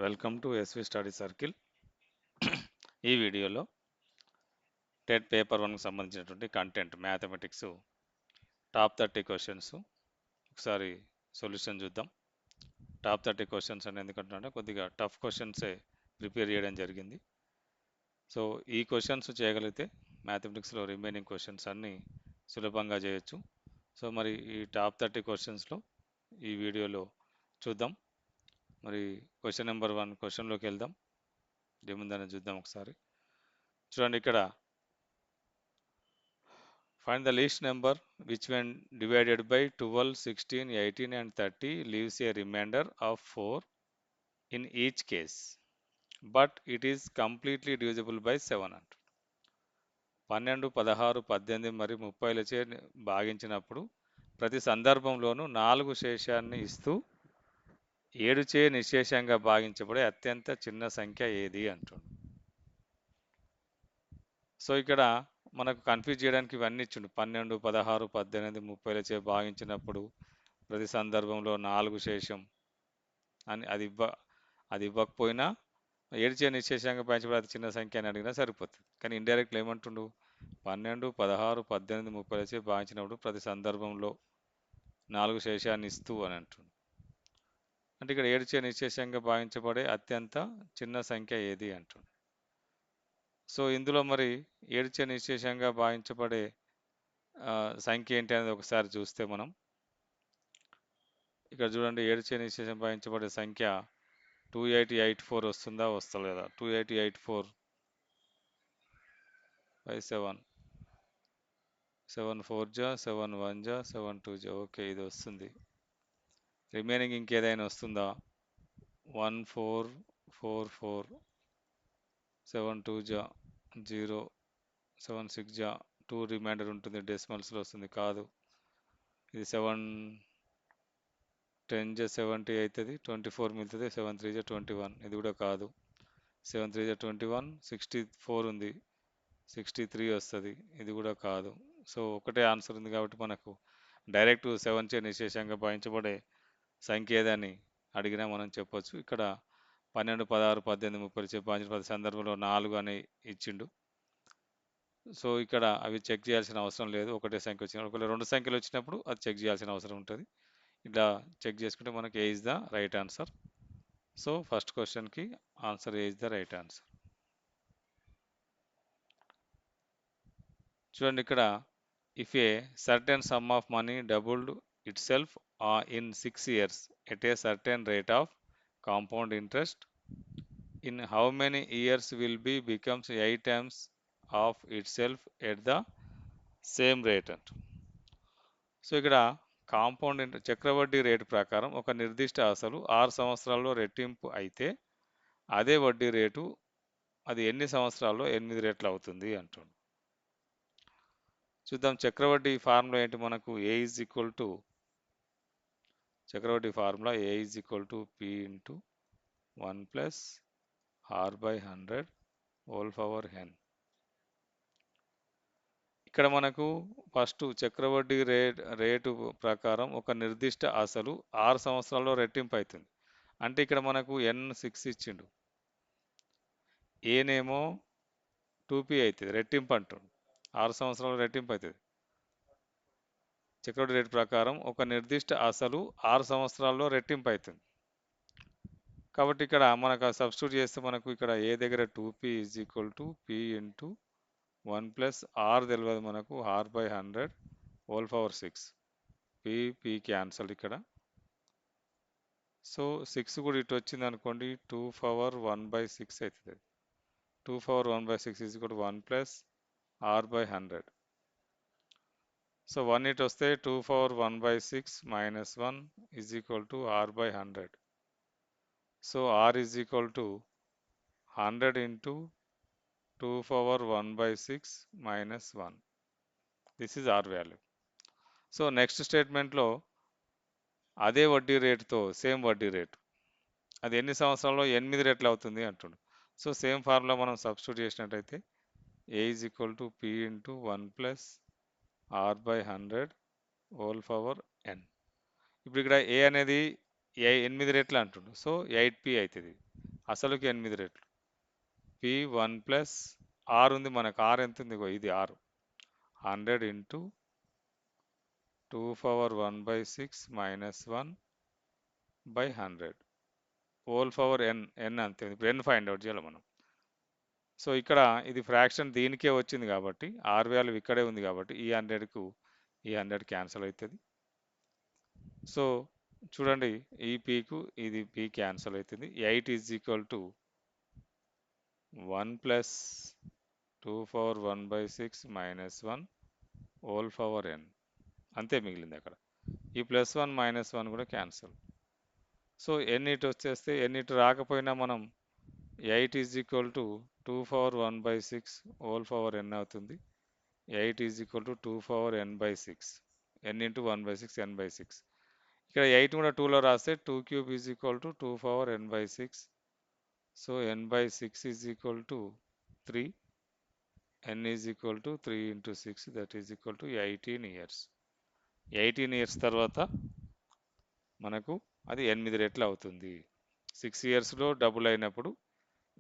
Welcome to SV study circle. ఈ వీడియోలో TET paper 1కి సంబంధించినటువంటి కంటెంట్ మ్యాథమెటిక్స్ టాప్ 30 క్వశ్చన్స్ ఒకసారి సొల్యూషన్ చూద్దాం. టాప్ 30 క్వశ్చన్స్ అని ఎందుకంటున్నా కొద్దిగా టఫ్ క్వశ్చన్సే ప్రిపేర్ చేయడం జరిగింది. సో ఈ క్వశ్చన్స్ చేయగలిగితే మ్యాథమెటిక్స్లో రిమైనింగ్ క్వశ్చన్స్ అన్నీ సులభంగా చేయొచ్చు. సో మరి ఈ టాప్ 30 క్వశ్చన్స్లో ఈ వీడియోలో చూద్దాం. మరి క్వశ్చన్ నెంబర్ 1 క్వశ్చన్లోకి వెళ్దాం. ఏముందని చూద్దాం ఒకసారి. చూడండి ఇక్కడ find the least number which when divided by 12, 16, 18 and 30 leaves a remainder of 4 in each case. But it is completely divisible by 700. 12, 16, 18 మరియు 30లచే భాగించినప్పుడు ప్రతి సందర్భంలోనూ 4 శేషాన్ని ఇస్తూ 7చే నిశేషంగా భాగించబడే అత్యంత చిన్న సంఖ్య ఏది అంటుంది. సో ఇక్కడ మనకు కన్ఫ్యూజ్ చేయడానికి ఇవన్నీ ఇచ్చిండు. 12, 16, 18, 30లచే భాగించినప్పుడు ప్రతి సందర్భంలో 4 శేషం అని అది ఇవ్వకపోయినా 7చే నిశేషంగా భాగించబడే అతి చిన్న సంఖ్య అని అడిగినా సరిపోతుంది. కానీ ఇండైరెక్ట్లో ఏమంటుండు? 12, 16, 18, 30లచే భాగించినప్పుడు ప్రతి సందర్భంలో 4 శేషాన్ని ఇస్తూ అని అంటుండు. అంటే ఇక్కడ 7చే నిశేషంగా భావించబడే అత్యంత చిన్న సంఖ్య ఏది అంటుండు. సో ఇందులో మరి 7చే నిశేషంగా భావించబడే సంఖ్య ఏంటి అనేది ఒకసారి చూస్తే మనం ఇక్కడ చూడండి, 7చే నిశేషం భావించబడే సంఖ్య 2884 వస్తుందా వస్తలేదా? 2884 by 7, 7 4 జా 7 1 జా 7 2 జా. ఓకే, ఇది వస్తుంది. రిమైనింగ్ ఇంకేదైనా వస్తుందా? 1 4 4 4 7 2 జా 0 7 6 జా 2 రిమైండర్ ఉంటుంది, డెసిమల్స్లో వస్తుంది. కాదు, ఇది 7 10 జా 70 అవుతుంది, 24 మిగులుతుంది. 7 3 జా 21, ఇది కూడా కాదు. 7 3 జా 21, 64 ఉంది, 63 వస్తుంది, ఇది కూడా కాదు. సో ఒకటే ఆన్సర్ ఉంది కాబట్టి మనకు డైరెక్ట్ 7చే నిశేషంగా భావించబడే సంఖ్య ఏదని అడిగినా మనం చెప్పొచ్చు. ఇక్కడ 12, 16, 18, 30 భావించిన ప్రతి సందర్భంలో 4 అని ఇచ్చిండు. సో ఇక్కడ అవి చెక్ చేయాల్సిన అవసరం లేదు. ఒకటే సంఖ్య వచ్చినప్పుడు, ఒకవేళ 2 సంఖ్యలు వచ్చినప్పుడు అది చెక్ చేయాల్సిన అవసరం ఉంటుంది. ఇలా చెక్ చేసుకుంటే మనకి a is the right answer. So first క్వశ్చన్కి answer a is the right answer. చూడండి ఇక్కడ, if a certain sum of money doubled itself in 6 years at a certain rate of compound interest, in how many years will be becomes 8 times of itself at the same rate అంట. So ఇక్కడ compound చక్రవడ్డీ రేటు ప్రకారం ఒక నిర్దిష్ట అసలు 6 సంవత్సరాల్లో రెట్టింపు అయితే అదే వడ్డీ రేటు అది ఎన్ని సంవత్సరాల్లో 8 రెట్లు అవుతుంది అంటుంది. చూద్దాం, చక్రవడ్డీ ఫార్ములా ఏంటి మనకు? ఏ ఈజ్ ఈక్వల్ టు చక్రవడ్డీ formula A is equal to P into 1 plus R by 100 whole power N. ఇక్కడ మనకు ఫస్ట్ చక్రవడ్డీ రేటు ప్రకారం ఒక నిర్దిష్ట అసలు 6 సంవత్సరాల్లో రెట్టింపు అవుతుంది. అంటే ఇక్కడ మనకు n6 ఇచ్చిండు, ఏనేమో 2p అవుతుంది, రెట్టింపు అంటుండు. 6 సంవత్సరాల్లో రెట్టింపు అవుతుంది. చక్రవడ్డీ రేటు ప్రకారం ఒక నిర్దిష్ట అసలు 6 సంవత్సరాల్లో రెట్టింపు అవుతుంది. కాబట్టి ఇక్కడ మనకు సబ్స్టిట్యూట్ చేస్తే మనకు ఇక్కడ ఏ దగ్గర 2p is equal to p into 1 plus r తెలియదు మనకు, r by 100 whole power 6. p cancel ఇక్కడ. సో 6 కూడా ఇటు వచ్చింది అనుకోండి, 2 పవర్ 1 బై 6 అవుతుంది. 2 power 1 by 6 is equal to 1 plus R by 100. So 1 ఇటు వస్తే 2 power 1 by 6 minus 1 is equal to R by 100. So R is equal to 100 into 2 power 1 by 6 minus 1. This is R value. So next స్టేట్మెంట్లో అదే వడ్డీ రేటుతో same వడ్డీ rate అది ఎన్ని సంవత్సరాల్లో 8 రెట్లు అవుతుంది అంటుండు. సో సేమ్ ఫార్ములా మనం సబ్స్టిట్యూట్ చేసినట్టయితే A is equal to P into 1 plus R by 100 whole power N. ఇప్పుడు ఇక్కడ ఏ అనేది ఎనిమిది రెట్లు అంటుండు. సో 8p అవుతుంది. అసలుకి 8 రెట్లు. p1 ప్లస్ ఆర్ ఉంది మనకు. ఆర్ ఎంత ఉంది? ఇగో ఇది r. 100 into 2 power 1/6 minus 1/100 whole power n అంతే. ఇప్పుడు n ఫైండ్ అవుట్ చేయాలి మనం. సో ఇక్కడ ఇది ఫ్రాక్షన్ దీనికే వచ్చింది కాబట్టి ఆర్ వాల్యూ ఇక్కడే ఉంది కాబట్టి ఈ 100కు ఈ 100 క్యాన్సిల్ అవుతుంది. సో చూడండి, ఈ పీకు ఇది పీ క్యాన్సిల్ అవుతుంది. 8 is equal to 1 plus 2 power 1/6 minus 1 whole power n అంతే మిగిలింది అక్కడ. ఈ +1 -1 కూడా క్యాన్సిల్. సో n ఇటు వచ్చేస్తే n ఇటు రాకపోయినా మనం 8 is equal to 2 power 1/6 whole power n అవుతుంది. 8 is equal to 2 power n/6 n into 1/6 n/6. ఇక్కడ 8 కూడా 2లో రాస్తే 2³ is equal to 2 power n/6. So n/6 is equal to 3. n is equal to 3 into 6 that is equal to 18 years. 18 years తర్వాత మనకు అది 8 రెట్లు అవుతుంది. 6 ఇయర్స్లో డబుల్ అయినప్పుడు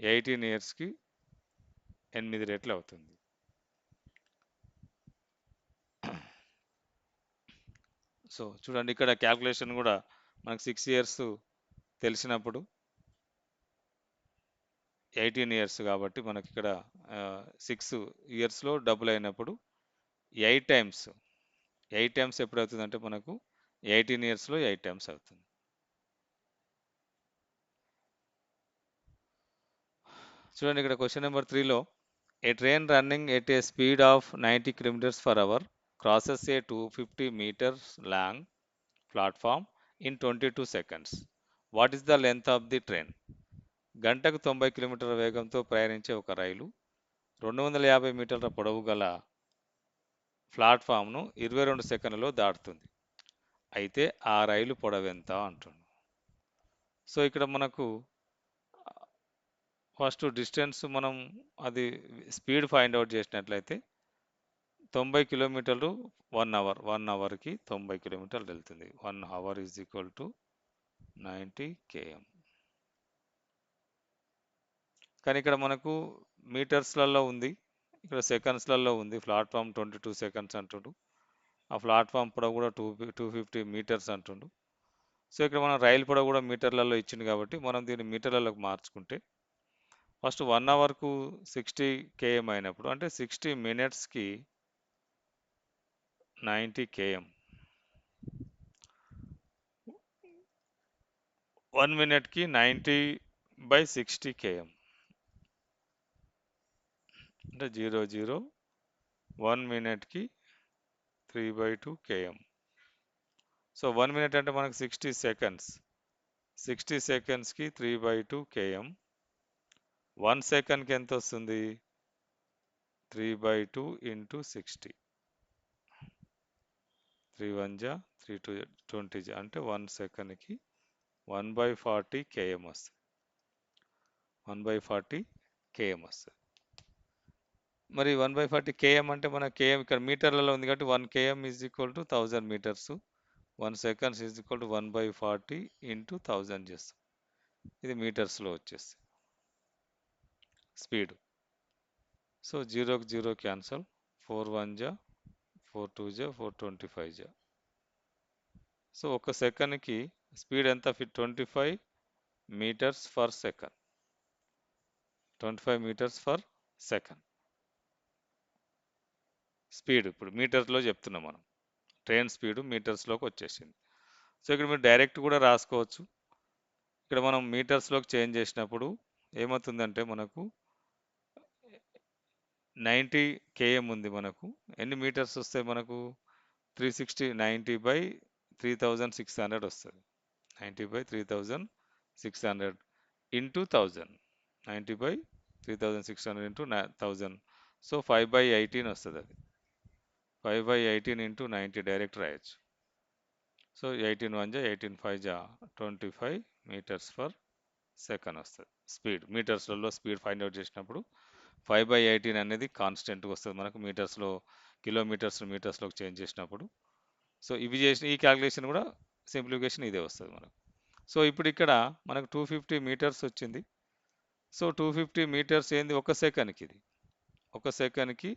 18 ఇయర్స్కి 8 రెట్లు అవుతుంది. సో చూడండి, ఇక్కడ క్యాల్కులేషన్ కూడా మనకు 6 ఇయర్స్ తెలిసినప్పుడు 18 ఇయర్స్ కాబట్టి మనకి ఇక్కడ 6 ఇయర్స్లో డబుల్ అయినప్పుడు 8 టైమ్స్. 8 టైమ్స్ ఎప్పుడు అవుతుంది అంటే మనకు 18 ఇయర్స్లో 8 టైమ్స్ అవుతుంది. చూడండి, ఇక్కడ క్వశ్చన్ నెంబర్ 3లో a train running at a speed of 90 km/h crosses a 250 meters long platform in 22 seconds. What is the length of the train? గంటకు 90 కిలోమీటర్ల వేగంతో ప్రయాణించే ఒక రైలు 250 మీటర్ల పొడవు గల ప్లాట్ఫామ్ను 22 సెకండ్లలో దాటుతుంది. అయితే ఆ రైలు పొడవు ఎంత అంటుంది. సో ఇక్కడ మనకు ఫస్ట్ డిస్టెన్స్ మనం అది స్పీడ్ ఫైండ్ అవుట్ చేసినట్లయితే 90 కిలోమీటర్లు 1 అవర్. 1 అవర్కి 90 కిలోమీటర్లు వెళ్తుంది. 1 hour is equal to 90 km. కానీ ఇక్కడ మనకు మీటర్స్లలో ఉంది, ఇక్కడ సెకండ్స్లలో ఉంది. ప్లాట్ఫామ్ 22 సెకండ్స్ అంటుండు. ఆ ప్లాట్ఫామ్ పొడవు కూడా 250 మీటర్స్ అంటుండు. సో ఇక్కడ మనం రైలు పొడవు కూడా మీటర్లలో ఇచ్చింది కాబట్టి మనం దీన్ని మీటర్లలోకి మార్చుకుంటే ఫస్ట్ 1 అవర్కు 60 km అయినప్పుడు అంటే 60 మినిట్స్కి 90 km. 1 మినిట్కి 90/60 km అంటే 0 1 మినిట్కి 3/2 km. సో 1 మినిట్ అంటే మనకు 60 సెకండ్స్. 60 సెకండ్స్కి 3/2 km. 1 సెకండ్కి ఎంత వస్తుంది? 3/2 ఇంటూ 60. 3 1 జా 3 2 20 జా అంటే 1 సెకండ్కి 1/40 km వస్తుంది. 1/40 km వస్తుంది. మరి 1/40 km అంటే మన km ఇక్కడ మీటర్లలో ఉంది కాబట్టి 1 km is equal to 1000 metres. 1 seconds is equal to 1/40 into 1000 చేస్తాం. ఇది మీటర్స్లో వచ్చేస్తుంది స్పీడ్. సో 0కి 0 క్యాన్సల్. 4 1 జా 4 2 జా 425 జా. సో ఒక సెకండ్కి స్పీడ్ ఎంత? 25 metres per second. 25 metres per second speed. ఇప్పుడు మీటర్స్లో చెప్తున్నాం మనం. ట్రైన్ స్పీడ్ మీటర్స్లోకి వచ్చేసింది. సో ఇక్కడ మీరు డైరెక్ట్ కూడా రాసుకోవచ్చు. ఇక్కడ మనం మీటర్స్లోకి చేంజ్ చేసినప్పుడు ఏమవుతుందంటే మనకు 90 km ఉంది. మనకు ఎన్ని మీటర్స్ వస్తాయి? మనకు 360 90/3600 వస్తుంది. 90/3600 ఇంటూ 1000. 90/3600 ఇంటూ 1000. సో 5/18 వస్తుంది. అది 5/18 ఇంటూ 90 డైరెక్ట్ రాయొచ్చు. సో 18 1 జా 18 5 జా 25 మీటర్స్ ఫర్ సెకండ్ వస్తుంది స్పీడ్. మీటర్స్లలో స్పీడ్ ఫైండ్ అవుట్ చేసినప్పుడు 5/18 అనేది కాన్స్టెంట్గా వస్తుంది మనకు మీటర్స్లో. మీటర్స్లోకి చేంజ్ చేసినప్పుడు. సో ఇవి చేసిన ఈ క్యాలిక్యులేషన్ కూడా సింప్లిఫికేషన్ ఇదే వస్తుంది మనకు. సో ఇప్పుడు ఇక్కడ మనకు 250 మీటర్స్ వచ్చింది. సో 250 మీటర్స్ ఏంది, ఒక సెకండ్కి ఇది, ఒక సెకండ్కి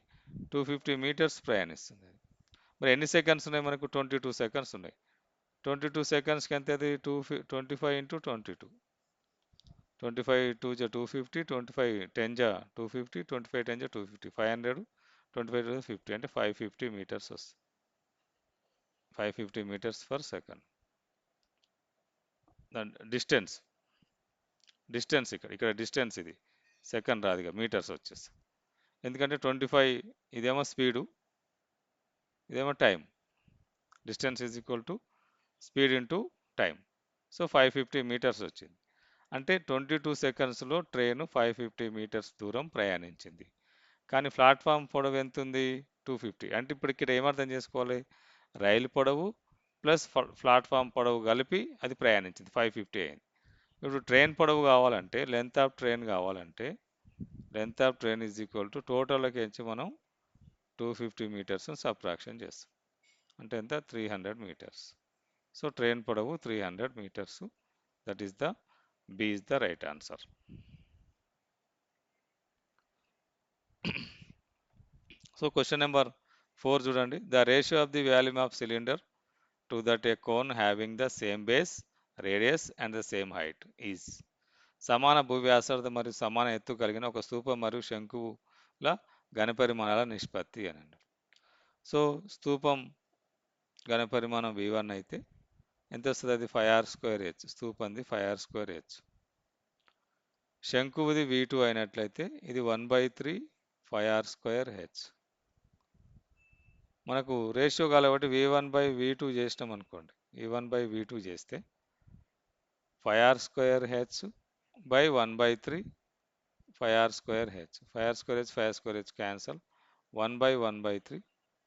250 మీటర్స్ ప్రయాణిస్తుంది. మరి ఎన్ని సెకండ్స్ ఉన్నాయి మనకు? 22 సెకండ్స్ ఉన్నాయి. 22 సెకండ్స్కి ఎంత? అది 25 ఇంటూ 22, 25 2 జా 250, 25 10 జా 250, 25 10 జా 250, 500, 25 50 అంటే 550 మీటర్స్ వస్తుంది. 550 మీటర్స్ పర్ సెకండ్. దాని డిస్టెన్స్, ఇక్కడ డిస్టెన్స్ ఇది సెకండ్ రాదుగా, మీటర్స్ వచ్చేసి. ఎందుకంటే 25 ఇదేమో స్పీడు, ఇదేమో time. Distance is equal to speed into time. So 550 metres వచ్చింది. అంటే 22 సెకండ్స్లో ట్రైన్ 550 మీటర్స్ దూరం ప్రయాణించింది. కానీ ప్లాట్ఫామ్ పొడవు ఎంత ఉంది? 250. అంటే ఇప్పుడు ఇక్కడ ఏమర్థం చేసుకోవాలి? రైలు పొడవు ప్లస్ ప్లాట్ఫామ్ పొడవు కలిపి అది ప్రయాణించింది, 550 అయింది. ఇప్పుడు ట్రైన్ పొడవు కావాలంటే, లెంత్ ఆఫ్ ట్రైన్ కావాలంటే, length of train is equal to టోటల్కి ఎంచి మనం 250 మీటర్స్ సబ్ట్రాక్షన్ చేస్తాం. అంటే ఎంత? 300 మీటర్స్. సో ట్రైన్ పొడవు 300 meters. That is the B is the right answer. So question number 4 చూడండి. The ratio of the volume of cylinder to that a cone having the same base, radius and the same height is. సమాన భూవ్యాసార్థం మరియు సమాన ఎత్తు కలిగిన ఒక స్తూపం మరియు శంకువుల ఘనపరిమాణాల నిష్పత్తి అని అంటారు. సో స్తూపం ఘనపరిమాణం V1 అయితే ఎంత వస్తుంది? అది 5r²h. స్తూపంది 5r²h. శంకువుది V2 అయినట్లయితే ఇది 1/3 5r²h. మనకు రేషియో కాబట్టి V1/V2 చేసినాం అనుకోండి. V1/V2 చేస్తే 5r²h by 1/3 5r²h. 5r²h 5r²h cancel, 1/1/3.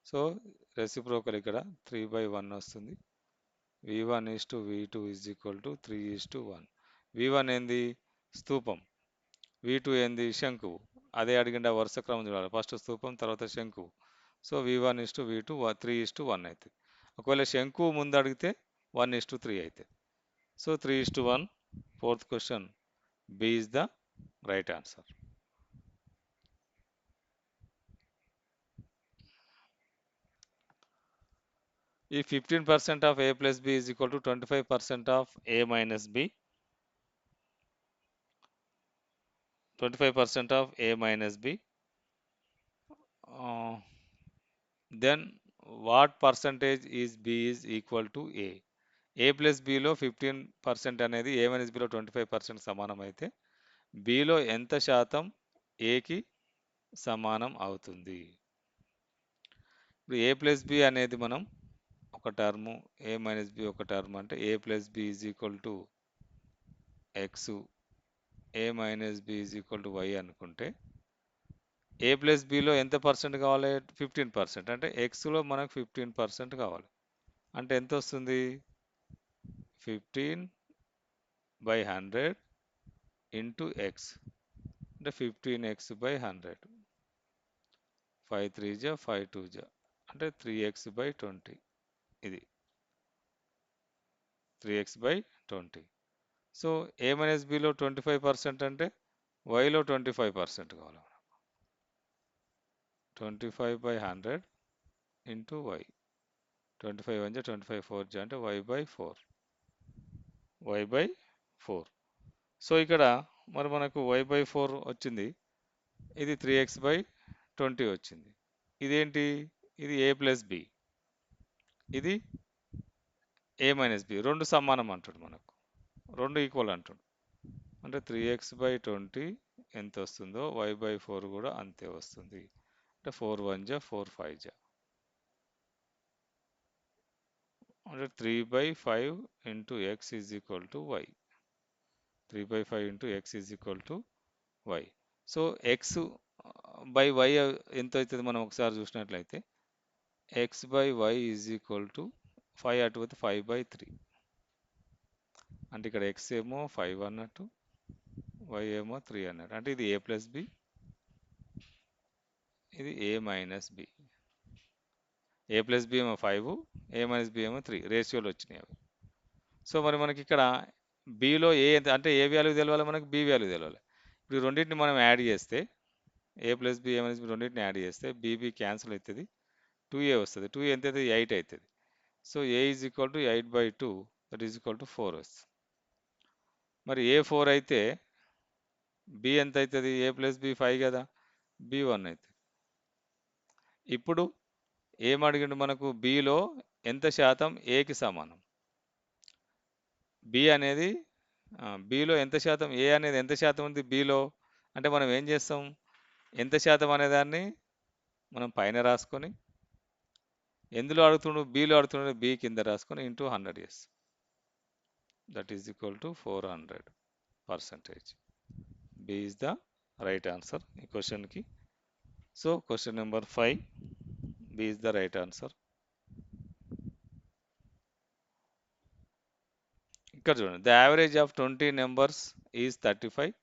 So reciprocal ఇక్కడ 3/1 వస్తుంది. V1:V2 is equal to 3:1. V1 ఏంది? స్తూపం. V2 ఏంది? శంకువు. అదే అడిగిండ వరుస క్రమం చూడాలి. ఫస్ట్ స్తూపం, తర్వాత శంకువు. సో V1:V2 3:1 అవుతుంది. ఒకవేళ శంకువు ముందు అడిగితే 1:3 అవుతుంది. So 3:1. Fourth question B is the right answer. If 15% of A plus B is equal to 25% of A minus B, 25% of A minus B, then what percentage is B is equal to A? A plus Bలో 15% అనేది A minus Bలో 25% సమానం అయితే Bలో ఎంత శాతం Aకి సమానం అవుతుంది? ఇప్పుడు A plus B అనేది మనం ఒక టర్ము, A minus B ఒక టర్మ్ అంటే A plus B is equal to X, A minus B is equal to Y అనుకుంటే A plus Bలో ఎంత పర్సెంట్ కావాలి? 15%. అంటే Xలో మనకు 15% కావాలి. అంటే ఎంత వస్తుంది? 15/100 ఇంటూ X అంటే 15x/100. 5 3 జా 5 2 జా అంటే 3x/20. ఇది 3x/20. సో A minus Bలో 25% అంటే Yలో 25% కావాలి. 25/100 ఇంటూ Y. 25 1 జా 25 4 జా అంటే Y/4. Y/4. సో ఇక్కడ మరి మనకు Y/4 వచ్చింది. ఇది 3x/20 వచ్చింది. ఇదేంటి? ఇది A plus B, ఇది A minus B. రెండు సమానం అంటాడు మనకు, రెండు ఈక్వల్ అంటాడు. అంటే 3x/20 ఎంత వస్తుందో Y/4 కూడా అంతే వస్తుంది. అంటే 4 1 జా 4 5 జా అంటే 3/5 into X is equal to Y. 3/5 into X is equal to Y. So X/Y ఎంత అవుతుంది మనం ఒకసారి చూసినట్లయితే X/Y ఈజ్ ఈక్వల్ టు 5 అటు పోతే 5/3. అంటే ఇక్కడ X ఏమో 5 అన్నట్టు, Y ఏమో 3 అన్నట్టు. అంటే ఇది A plus B, ఇది A minus B. A plus B ఏమో 5, A minus B ఏమో 3 రేషియోలు వచ్చినాయి అవి. సో మరి మనకి ఇక్కడ బిలో ఏ ఎంత అంటే ఏ వాల్యూ తెలవాలి మనకు, బి వాల్యూ తెలవాలి. ఇప్పుడు ఈ రెండింటిని మనం యాడ్ చేస్తే ఏ ప్లస్ బి మైనస్ బి రెండింటిని యాడ్ చేస్తే బీబీ క్యాన్సిల్ అవుతుంది, 2a వస్తుంది. 2a ఎంత అవుతుంది, 8 అవుతుంది. So A is equal to 8/2, that is equal to 4 వస్తుంది. మరి ఏ 4 అయితే బి ఎంత అవుతుంది, ఏ ప్లస్ బి 5 కదా, బి 1 అవుతుంది. ఇప్పుడు ఏం అడిగిండు మనకు, బిలో ఎంత శాతం ఏకి సమానం, బి అనేది బిలో ఎంత శాతం, ఏ అనేది ఎంత శాతం ఉంది బిలో అంటే మనం ఏం చేస్తాం, ఎంత శాతం అనేదాన్ని మనం పైన రాసుకొని, ఎందులో అడుగుతుండు బిలో అడుగుతుండే బి కింద రాసుకొని ఇంటూ 100 చేస్తాం, that is equal to 400%. B is the right answer ఈ క్వశ్చన్కి. So question number 5, B is the right answer. ఇక్కడ చూడండి, the average of 20 numbers is 35.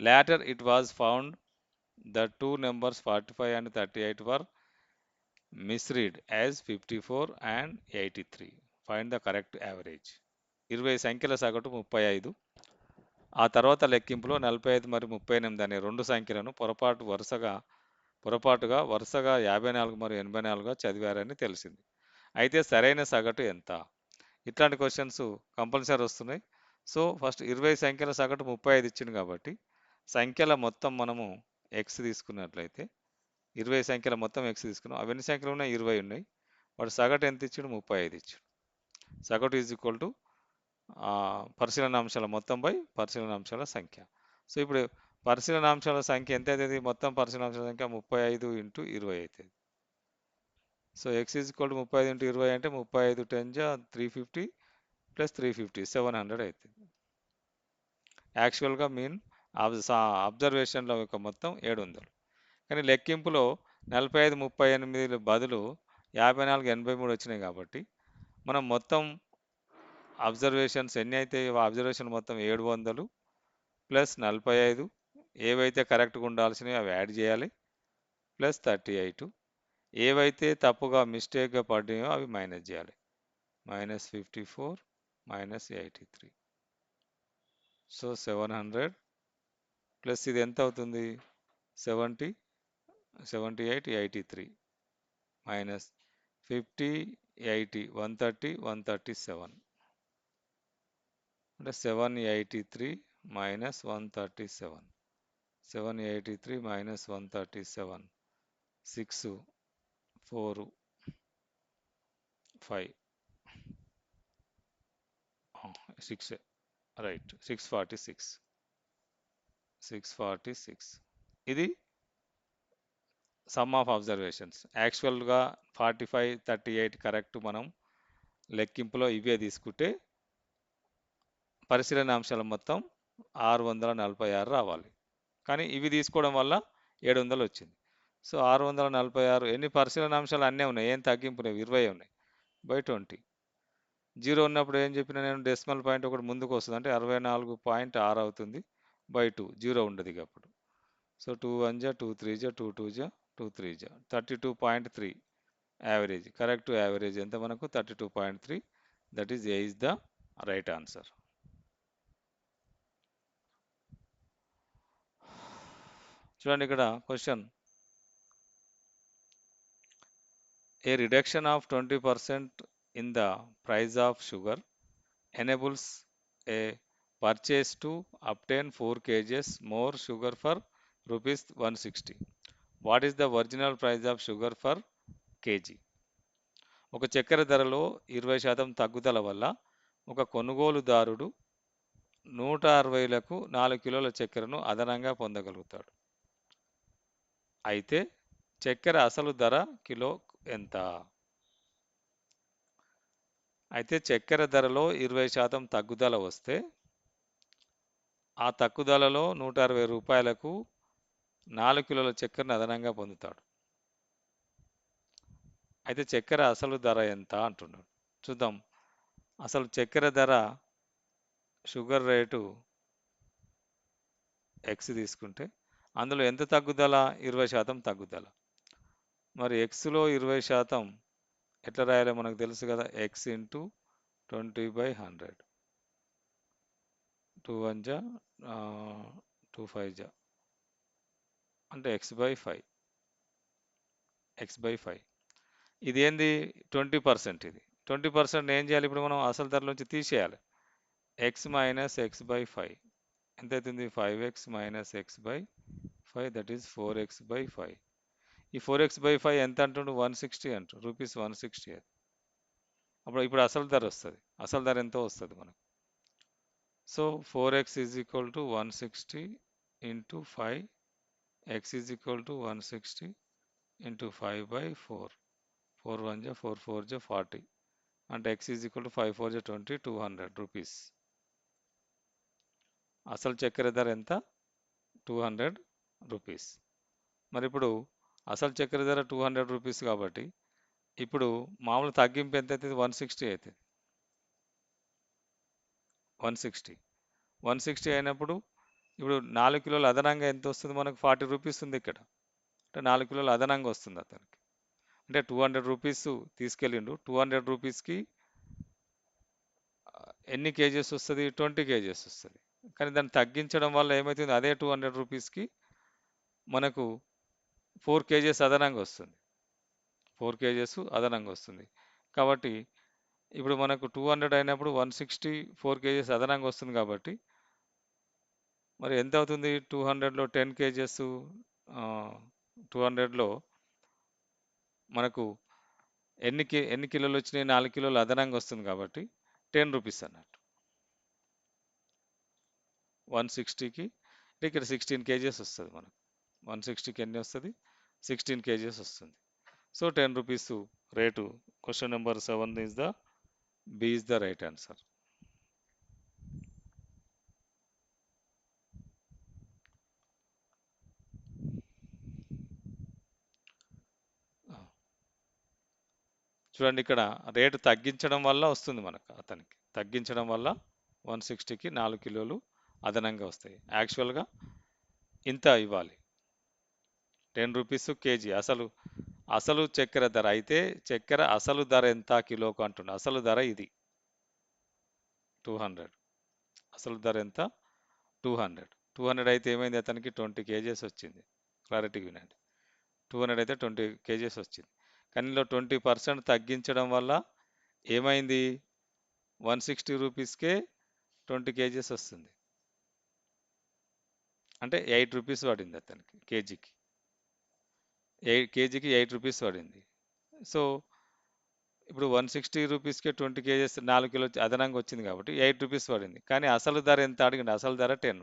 Later it was found that two numbers 45 and 38 were misread as 54 and 83. Find the correct average. 20 సంఖ్యల సగటు 35. ఆ తర్వాత లెక్కింపులో 45 మరియు 38 అనే రెండు సంఖ్యలను పొరపాటుగా వరుసగా 54 మరియు 84గా చదివారని తెలిసింది. అయితే సరైన సగటు ఎంత? ఇట్లాంటి క్వశ్చన్స్ కంపల్సరీ వస్తున్నాయి. సో ఫస్ట్ 20 సంఖ్యల సగటు 35 ఇచ్చింది కాబట్టి సంఖ్యల మొత్తం మనము ఎక్స్ తీసుకున్నట్లయితే 20 సంఖ్యల మొత్తం ఎక్స్ తీసుకున్నాం. అవి ఎన్ని సంఖ్యలు ఉన్నాయి, 20 ఉన్నాయి. వాడు సగటు ఎంత ఇచ్చాడు, 35 ఇచ్చాడు. సగటు ఈజ్ ఈక్వల్ టు పరిశీలనాంశాల మొత్తం బై పరిశీలనాంశాల సంఖ్య. సో ఇప్పుడు పరిశీలనాంశాల సంఖ్య ఎంత అవుతుంది, మొత్తం పరిశీలనాంశాల సంఖ్య 35 ఇంటూ 20 అవుతుంది. So X is equal to 35 into 20 అంటే 35 10 350 ప్లస్ 350 700 అవుతుంది. యాక్చువల్గా మీన్ అబ్జర్వేషన్ల యొక్క మొత్తం 700. కానీ లెక్కింపులో 45 38 బదులు 54 83 వచ్చినాయి కాబట్టి మనం మొత్తం అబ్జర్వేషన్స్ ఎన్ని అయితే అబ్జర్వేషన్ మొత్తం 700 ప్లస్ 45 ఏవైతే కరెక్ట్గా ఉండాల్సినవి అవి యాడ్ చేయాలి, ప్లస్ 38 ఏవైతే తప్పుగా మిస్టేక్గా పడ్డాయో అవి మైనస్ చేయాలి, -54 -83. సో 700 ప్లస్ ఇది ఎంత అవుతుంది, 70 78 83 మైనస్ 50 80 130 137 అంటే 783 మైనస్ 137 783 మైనస్ 137 6 4 5 6 రైట్ 646 ఇది సమ్ ఆఫ్ అబ్జర్వేషన్స్. యాక్చువల్గా 45 38 కరెక్ట్ మనం లెక్కింపులో ఇవే తీసుకుంటే పరిశీలన అంశాల మొత్తం 646 రావాలి. కానీ ఇవి తీసుకోవడం వల్ల 700 వచ్చింది. సో 646 ఎన్ని పరిశీలన అంశాలు అన్నీ ఉన్నాయి, ఏం తగ్గింపు లేవు, 20 ఉన్నాయి బై 20. 0 ఉన్నప్పుడు ఏం చెప్పిన నేను, డెసిమల్ పాయింట్ ఒకటి ముందుకు వస్తుంది అంటే 64.6 అవుతుంది బై 2, 0 ఉండదు ఇక అప్పుడు. So 2 1 2 3 2 2 2 3 32.3 average. కరెక్ట్ యావరేజ్ ఎంత మనకు, 32.3. That is a is the right answer. చూడండి ఇక్కడ question, A reduction of 20% in the price of sugar enables a purchase to obtain 4 kgs more sugar for rupees 160. What is the original price of sugar per kg? ఒక చక్కెర ధరలో 20% తగ్గుదల వల్ల ఒక కొనుగోలుదారుడు 160లకు 4 కిలోల చక్కెరను అదనంగా పొందగలుగుతాడు. అయితే చక్కెర అసలు ధర కిలో ఎంత? అయితే చక్కెర ధరలో 20% తగ్గుదల వస్తే ఆ తగ్గుదలలో 160 రూపాయలకు 4 కిలోల చక్కెరను అదనంగా పొందుతాడు. అయితే చక్కెర అసలు ధర ఎంత అంటున్నాడు. చూద్దాం. అసలు చక్కెర ధర, షుగర్ రేటు ఎక్స్ తీసుకుంటే అందులో ఎంత తగ్గుదల, 20% తగ్గుదల. మరి ఎక్స్లో 20% ఎట్లా రాయాలో మనకు తెలుసు కదా, ఎక్స్ ఇంటూ 20/100. 2 1 జా 2 5 జా అంటే x/5 ఇది ఏంది 20%. ఇది 20% ఏం చేయాలి ఇప్పుడు మనం అసలు ధరలోంచి తీసేయాలి. x మైనస్ x/5 ఎంత అవుతుంది? 5x minus x/5 that is 4x/5. ఈ 4x/5 ఎంత అంటుండు? 160 అంటు రూపీస్ 160. అప్పుడు ఇప్పుడు అసలు ధర వస్తుంది. అసలు ధర ఎంతో వస్తుంది మనకు. So 4x is equal to 160 into 5, x is equal to 160 into 5/4. 4 1 జా 4 4 జా 40 అంటే x ఈజ్ ఈక్వల్ టు 5 4 జా 20, 200 రూపీస్. అసలు చక్కెర ధర ఎంత? 200 రూపీస్. మరి ఇప్పుడు అసలు చక్కెర ధర 200 రూపీస్ కాబట్టి ఇప్పుడు మామూలు తగ్గింపు ఎంత అవుతుంది? 160 అవుతుంది. 160 అయినప్పుడు ఇప్పుడు 4 కిలోలు అదనంగా ఎంత వస్తుంది మనకు? 40 రూపీస్ ఉంది ఇక్కడ. అంటే 4 కిలోలు అదనంగా వస్తుంది అతనికి. అంటే 200 రూపీస్ తీసుకెళ్ళిండు. 200 రూపీస్కి ఎన్ని కేజెస్ వస్తుంది? 20 కేజెస్ వస్తుంది. కానీ దాన్ని తగ్గించడం వల్ల ఏమవుతుంది? అదే 200 రూపీస్కి మనకు 4 కేజెస్ అదనంగా వస్తుంది. 4 కేజెస్ అదనంగా వస్తుంది. కాబట్టి ఇప్పుడు మనకు 200 అయినప్పుడు 160 4 కేజెస్ అదనంగా వస్తుంది కాబట్టి మరి ఎంత అవుతుంది? 200లో 10 కేజెస్ 200లో మనకు ఎన్ని కిలోలు వచ్చినాయి? 4 కిలోలు అదనంగా వస్తుంది కాబట్టి 10 రూపీస్ అన్నట్టు. 160కి ఇక్కడ 16 కేజెస్ వస్తుంది మనకు. 160కి ఎన్ని వస్తుంది? 16 కేజెస్ వస్తుంది. So 10 rupees rate. Question number 7 is the B is the right answer. చూడండి ఇక్కడ రేటు తగ్గించడం వల్ల వస్తుంది మనకు. అతనికి తగ్గించడం వల్ల 160కి 4 కిలోలు అదనంగా వస్తాయి. యాక్చువల్గా ఇంత ఇవ్వాలి, 10 రూపీస్ కేజీ. అసలు చక్కెర ధర అయితే చక్కెర అసలు ధర ఎంత కిలోకు అంటుండే? అసలు ధర ఇది 200. అసలు ధర ఎంత? 200. 200 అయితే ఏమైంది? అతనికి 20 కేజెస్ వచ్చింది. క్లారిటీగా వినండి. 200 అయితే 20 కేజెస్ వచ్చింది. కానీ ఇందులో 20% తగ్గించడం వల్ల ఏమైంది? 160 రూపీస్కే 20 కేజెస్ వస్తుంది. అంటే 8 రూపీస్ పడింది అతనికి కేజీకి. కేజీకి 8 రూపీస్ పడింది. సో ఇప్పుడు 160 రూపీస్కే 20 కేజెస్ 4 కిలో అదనంగా వచ్చింది కాబట్టి 8 రూపీస్ పడింది. కానీ అసలు ధర ఎంత అడిగింది? అసలు ధర 10.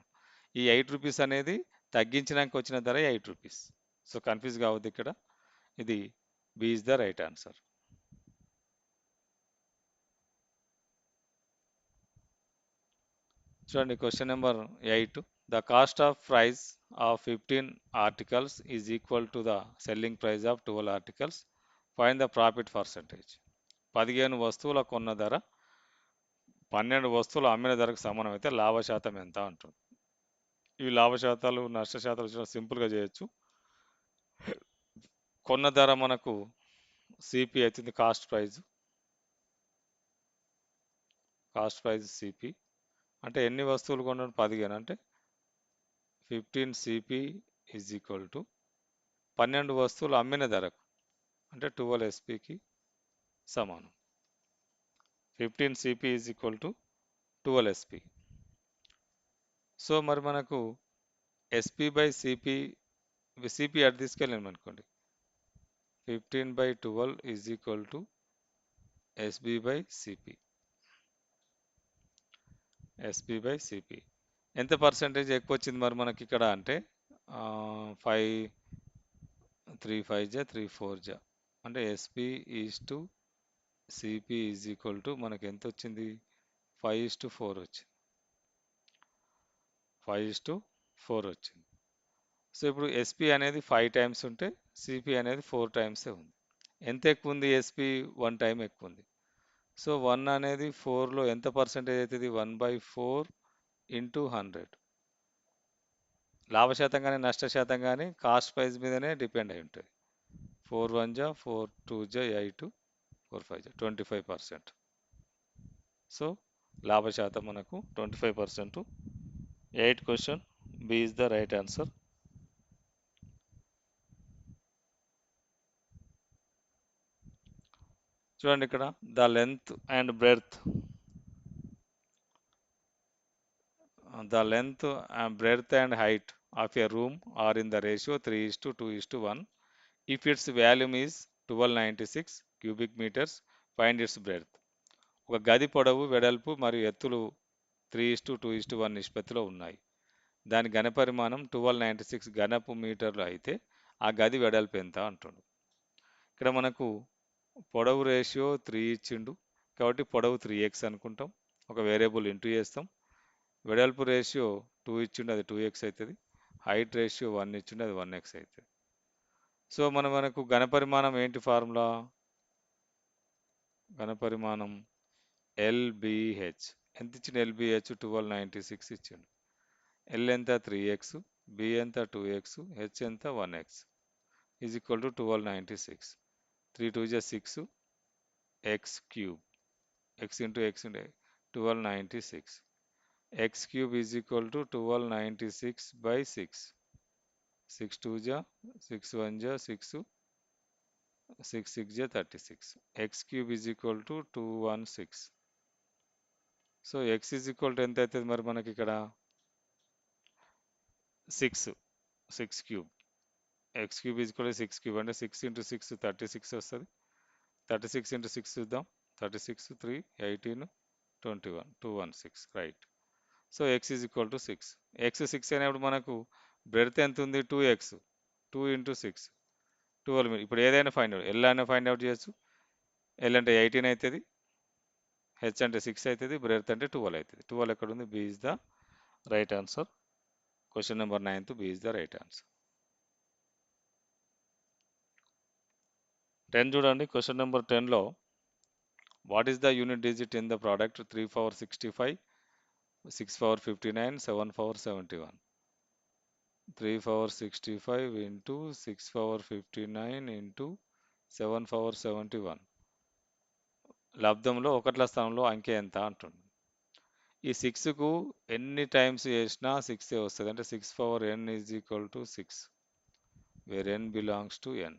ఈ 8 రూపీస్ అనేది తగ్గించినాక వచ్చిన ధర 8 రూపీస్. సో కన్ఫ్యూజ్ కావద్దు ఇక్కడ. ఇది B is the right answer. చూడండి question number 8. The cost of price of 15 articles is equal to the selling price of 12 articles. Find the profit percentage. 15 వస్తువుల కొన్న ధర 12 వస్తువులు అమ్మిన ధరకు సమానం అయితే లాభ శాతం ఎంత అంటుంది. ఇవి లాభ శాతాలు నష్ట శాతాలు సింపుల్గా చేయొచ్చు. కొన్న ధర మనకు సిపి అవుతుంది. కాస్ట్ ప్రైజ్ సిపి అంటే ఎన్ని వస్తువులు కొన్నాడు? 15 అంటే 15 సిపి ఈజ్ ఈక్వల్ టు 12 వస్తువులు అమ్మిన ధరకు అంటే 12 ఎస్పికి సమానం. 15 CP is equal to 12 SP. So మరి మనకు ఎస్పి బై సిపి అటు తీసుకెళ్ళాము అనుకోండి. 15/12 is equal to SB by CP. ఎంత పర్సెంటేజ్ ఎక్కువ వచ్చింది మరి మనకి ఇక్కడ అంటే 5 3 5 జా 3 4 జా అంటే SP is to CP is equal to మనకి ఎంత వచ్చింది? 5:4 వచ్చింది. 5:4 వచ్చింది. సో ఇప్పుడు ఎస్పి అనేది 5 టైమ్స్ ఉంటే సిపి అనేది 4 టైమ్సే ఉంది. ఎంత ఎక్కువ ఉంది? ఎస్పి 1 టైం ఎక్కువ ఉంది. సో 1 అనేది 4లో ఎంత పర్సెంటేజ్ అవుతుంది? 1/4 ఇంటూ 100. లాభశాతం కానీ నష్ట శాతం కానీ కాస్ట్ ప్రైస్ మీదనే డిపెండ్ అయి ఉంటుంది. 4 1 జా 4 2 జా 8 4 5 జా 25%. సో లాభ శాతం మనకు 25%. 8th question, B is the right answer. చూడండి ఇక్కడ, the length and breadth and height of a room are in the ratio 3:2:1. If its volume is 1296 cubic meters, find its breadth. ఒక గది పొడవు, వెడల్పు మరియు ఎత్తులు 3:2:1 నిష్పత్తిలో ఉన్నాయి. దాని ఘనపరిమాణం 1296 ఘనపు మీటర్లు అయితే ఆ గది వెడల్పు ఎంత అంటుండు. ఇక్కడ మనకు పొడవు రేషియో 3 ఇచ్చిండు కాబట్టి పొడవు 3x అనుకుంటాం. ఒక వేరియబుల్ ఇంటూ చేస్తాం. వెడల్పు రేషియో 2 ఇచ్చిండు, అది 2x అవుతుంది. హైట్ రేషియో 1 ఇచ్చిండు, అది 1x అవుతుంది. సో మనకు ఘనపరిమాణం ఏంటి ఫార్ములా? ఘనపరిమాణం LBH. ఎంత ఇచ్చిండు? LBH 1296 ఇచ్చిండు. L ఎంత? 3x, B ఎంత? 2x, H ఎంత? 1x is equal to 1296. 3 2 జా 6, x cube, x into x ఉండే 1296. x cube is equal to 1296 by 6. 6 2 ja, 6 1 ja 6, 6 6 ja 36. x cube is equal to 216. So x is equal to ఎంత అవుతుంది మరి మనకి ఇక్కడ? 6 cube. x cube is equal to 6 cube అంటే 6 into 6 36 వస్తుంది. 36 into 6 చూద్దాం. 36 3 18 21 216 right. So x is equal to 6. x 6 అయినప్పుడు మనకు బ్రెడ్త్ ఎంత ఉంది? 2x, 2 into 6 12. ఇప్పుడు ఏదైనా ఫైండ్ అవుట్, ఎల్ అయినా ఫైండ్ అవుట్ చేయొచ్చు. ఎల్ అంటే 18 అవుతుంది, హెచ్ అంటే 6 అవుతుంది, బ్రెడ్త్ అంటే 12 అవుతుంది. 12 ఎక్కడ ఉంది? B is the right answer. Question number 9 B is the right answer. 10 చూడండి. క్వశ్చన్ నెంబర్ 10లో what is the unit digit in the product 3 power 65, 6 power 59, 7 power 71? 3 power 65 into 6 power 59 into 7 power 71. లబ్దంలో ఒకట్ల స్థానంలో అంకె ఎంత అంటుంది. ఈ 6కు ఎన్ని టైమ్స్ చేసినా 6 వస్తుంది. అంటే 6 power n is equal to 6 where n belongs to n.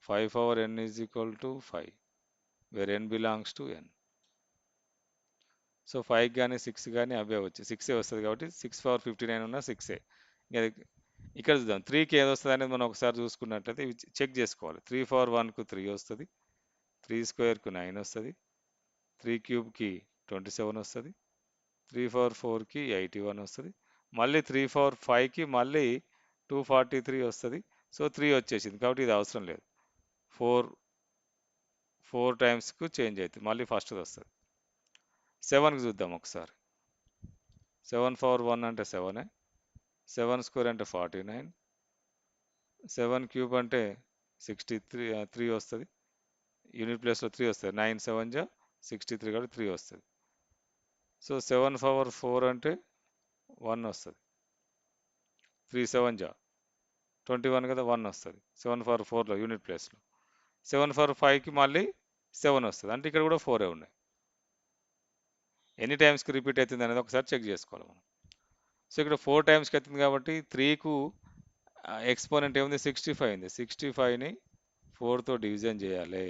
5 power n is equal to 5 where n belongs to n. So 5 కానీ 6 కానీ అవే వచ్చి 6 వస్తుంది కాబట్టి 6 పవర్ 59 ఉన్న 6. ఇక్కడ చూద్దాం 3కి ఏది వస్తుంది అనేది మనం ఒకసారి చూసుకున్నట్లయితే ఇవి చెక్ చేసుకోవాలి. 3 పవర్ 1కు 3 వస్తుంది, 3 స్క్వేర్కు 9 వస్తుంది, 3 క్యూబ్కి 27 వస్తుంది, 3 పవర్ 4కి 81 వస్తుంది, మళ్ళీ 3 పవర్ 5కి మళ్ళీ 243 వస్తుంది. సో 3 వచ్చేసింది కాబట్టి ఇది అవసరం లేదు. 4 టైమ్స్కు చేంజ్ అవుతుంది, మళ్ళీ ఫస్ట్ది వస్తుంది. 7కి చూద్దాం ఒకసారి. 7 పవర్ 1 అంటే 7, 7 స్క్వేర్ అంటే 49, 7 క్యూబ్ అంటే 63 3 వస్తుంది. యూనిట్ ప్లేస్లో 3 వస్తుంది. 9 7 జా 63 కాబట్టి 3 వస్తుంది. సో 7 పవర్ 4 అంటే 1 వస్తుంది. 3 7 జా 21 కదా 1 వస్తుంది. 7 పవర్ 4లో యూనిట్ ప్లేస్లో. 7 పవర్ 5కి మళ్ళీ 7 వస్తుంది. అంటే ఇక్కడ కూడా 4 ఉన్నాయి. ఎన్ని టైమ్స్కి రిపీట్ అవుతుంది అనేది ఒకసారి చెక్ చేసుకోవాలి మనం. సో ఇక్కడ 4 టైమ్స్కి అవుతుంది కాబట్టి 3కు ఎక్స్పోనెంట్ ఏముంది? 65 ఉంది. 65ని 4తో డివిజన్ చేయాలి.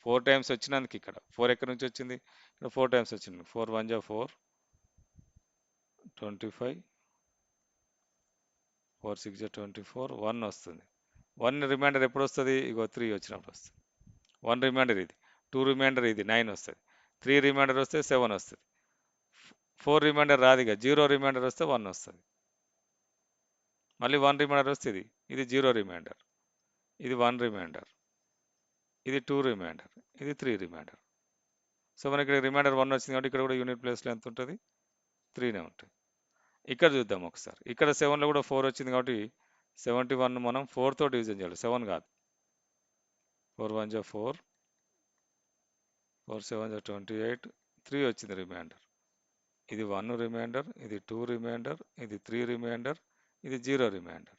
4 టైమ్స్ వచ్చినందుకు ఇక్కడ 4 ఎక్కడి నుంచి వచ్చింది? ఇక్కడ 4 టైమ్స్ వచ్చింది. 4 1 జా 4 25, 4 6 జా 24, 1 వస్తుంది. 1 రిమైండర్ ఎప్పుడు వస్తుంది? ఇగో 3 వచ్చినప్పుడు వస్తుంది. 1 రిమైండర్ ఇది, 2 రిమైండర్ ఇది 9 వస్తుంది, 3 రిమైండర్ వస్తే 7 వస్తుంది, 4 రిమైండర్ రాదు. ఇక 0 రిమైండర్ వస్తే 1 వస్తుంది, మళ్ళీ 1 రిమైండర్ వస్తే ఇది 0 రిమైండర్, ఇది 1 రిమైండర్, ఇది 2 రిమైండర్, ఇది 3 రిమైండర్. సో మనకి ఇక్కడ రిమైండర్ 1 వచ్చింది కాబట్టి ఇక్కడ కూడా యూనిట్ ప్లేస్లో ఎంత ఉంటుంది? 3నే ఉంటుంది. ఇక్కడ చూద్దాం ఒకసారి. ఇక్కడ 7లో కూడా 4 వచ్చింది కాబట్టి 71 మనం 4తో డివిజన్ చేయాలి, 7 కాదు. 4 1 జా 4, 4 7 జా 28, 3 వచ్చింది రిమైండర్. ఇది 1 రిమైండర్, ఇది 2 రిమైండర్, ఇది 3 రిమైండర్, ఇది 0 రిమైండర్.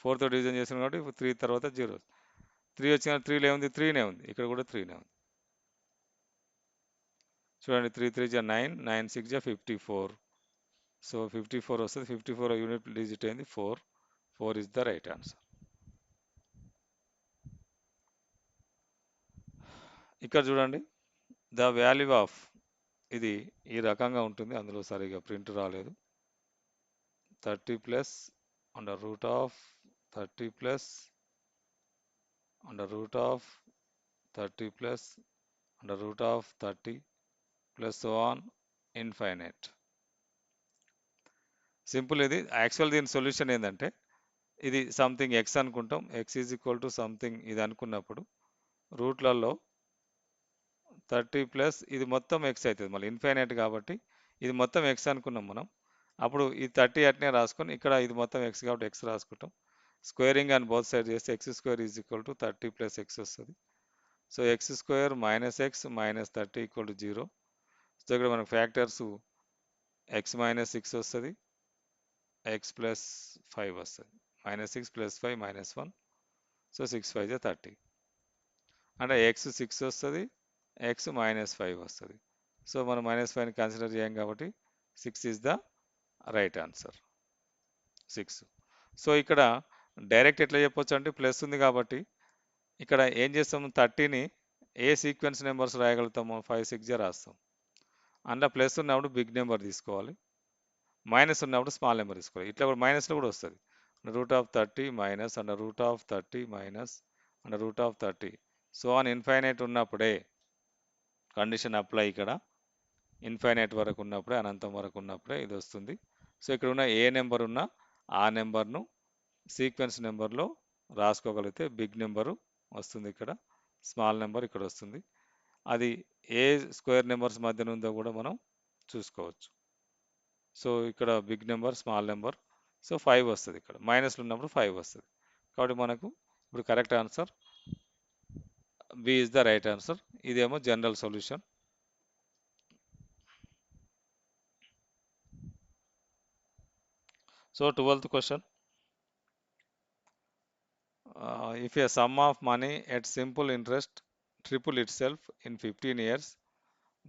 4తో డివిజన్ చేసాం కాబట్టి 3 తర్వాత 0. 3 వచ్చిన 3లో ఏముంది? 3నే ఉంది. ఇక్కడ కూడా 3నే ఉంది. చూడండి 3 3 జా 9, 9 6 జా 54. సో 54 వస్తుంది. 54 యూనిట్ డిజిట్ అయింది 4. 4 ఇస్ ద రైట్ ఆన్సర్. ఇక్కడ చూడండి ద వాల్యూ ఆఫ్, ఇది ఈ రకంగా ఉంటుంది, అందులో సరిగా ప్రింట్ రాలేదు. 30 plus under root of 30 plus under root of 30 plus under root of 30 plus so on infinite. Simple. ఇది యాక్చువల్ దీని సొల్యూషన్ ఏంటంటే ఇది సంథింగ్ ఎక్స్ అనుకుంటాం. X is equal to something ఇది అనుకున్నప్పుడు రూట్లలో 30 ప్లస్ ఇది మొత్తం ఎక్స్ అవుతుంది. మళ్ళీ ఇన్ఫైనైట్ కాబట్టి ఇది మొత్తం ఎక్స్ అనుకున్నాం మనం. అప్పుడు ఈ 30 అట్నే రాసుకొని ఇక్కడ ఇది మొత్తం ఎక్స్ కాబట్టి ఎక్స్ రాసుకుంటాం. స్క్వేరింగ్ అని బోత్ సైడ్ చేస్తే x square is equal to 30 plus x వస్తుంది. So x square minus x minus 30 equal to 0. So ఇక్కడ మనకు ఫ్యాక్టర్స్ ఎక్స్ మైనస్ 6 వస్తుంది, ఎక్స్ ప్లస్ 5 వస్తుంది. -6 + 5 -1. సో 6 5 30. అంటే ఎక్స్ 6 వస్తుంది, ఎక్స్ -5 వస్తుంది. సో మనం -5ని కన్సిడర్ చేయం కాబట్టి 6 is the right answer. 6. So ఇక్కడ డైరెక్ట్ ఎట్లా చెప్పొచ్చు అంటే ప్లస్ ఉంది కాబట్టి ఇక్కడ ఏం చేస్తాము, 30ని ఏ సీక్వెన్స్ నెంబర్స్ రాయగలుగుతాము, 5 6 రాస్తాం. అందులో ప్లస్ ఉన్నప్పుడు బిగ్ నెంబర్ తీసుకోవాలి, మైనస్ ఉన్నప్పుడు స్మాల్ నెంబర్ తీసుకోవాలి. ఇట్లా కూడా మైనస్లో కూడా వస్తుంది. √30 minus √30 minus √30. So on infinite ఉన్నప్పుడే కండిషన్ అప్లై. ఇక్కడ ఇన్ఫైనైట్ వరకు ఉన్నప్పుడే, అనంతం వరకు ఉన్నప్పుడే ఇది వస్తుంది. సో ఇక్కడ ఉన్న ఏ నెంబర్ ఉన్నా ఆ నెంబర్ను సీక్వెన్స్ నెంబర్లో రాసుకోగలిగితే బిగ్ నెంబరు వస్తుంది. ఇక్కడ స్మాల్ నెంబర్ ఇక్కడ వస్తుంది. అది ఏ స్క్వేర్ నెంబర్స్ మధ్యన ఉందో కూడా మనం చూసుకోవచ్చు. సో ఇక్కడ big number, small number. So 5 వస్తుంది. ఇక్కడ మైనస్లు ఉన్నప్పుడు 5 వస్తుంది. కాబట్టి మనకు ఇప్పుడు correct answer B is the right answer. ఇదేమో general solution. So 12th question. If a sum of money at simple interest triple itself in 15 years,